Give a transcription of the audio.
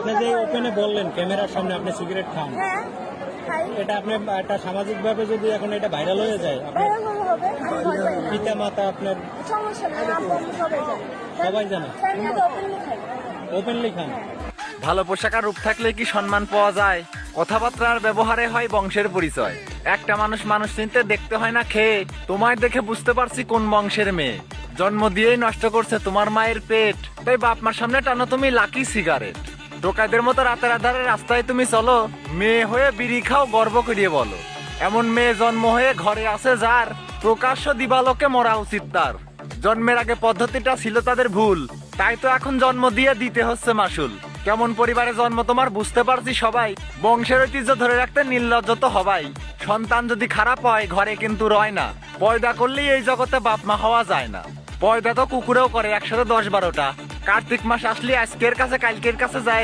আপনি যে ওপেনে বললেন ক্যামেরার সামনে আপনি সিগারেট খান, হ্যাঁ খাই। এটা আপনি একটা সামাজিক ভাবে যদি এখন এটা ভাইরাল হয়ে যায়, আপনার ভাইরাল হলে হবে, আমি ভয় পাই না। পিতা মাতা আপনার সমস্যা নেই, আব্বু আম্মু সবাই জানে। সবাই জানে? আমি আগে ওপেনলি খাই। ওপেনলি খান? ভালো পোশাক আর রূপ থাকলে কি সম্মান পাওয়া যায়? কথাবার্তা আর ব্যবহারে হয় বংশের পরিচয়। একটা মানুষ মানুষ চিনতে দেখতে হয় না খেয়ে। তোমায় দেখে বুঝতে পারছি কোন বংশের মেয়ে। জন্ম দিয়েই নষ্ট করছে তোমার মায়ের পেট, তাই বাপ মার সামনে টানো তুমি লাকি সিগারেট। টোকাইদের মতো রাতের আধারে রাস্তায় তুমি চলো, মেয়ে হয়ে বিড়ি খাও গর্ব করিয়ে বলো। এমন মেয়ে জন্ম হয়ে ঘরে আছে যার, প্রকাশ্য দিবালোকে মরা উচিত তার। জন্মের আগে পদ্ধতিটা ছিল তাদের ভুল, তাই তো এখন জন্ম দিয়ে দিতে হচ্ছে মাসুল। কেমন পরিবারে জন্ম তোমার বুঝতে পারছি সবাই, বংশের ঐতিহ্য ধরে রাখতে নির্লজ্জ তো হবাই। সন্তান যদি খারাপ হয় ঘরে কিন্তু রয় না, পয়দা করলেই এই জগতে বাপ মা হওয়া যায় না। পয়দা তো কুকুরেও করে 110-12টা। কার্তিক মাস আসলে আজকের কাছে কালকের কাছে যায়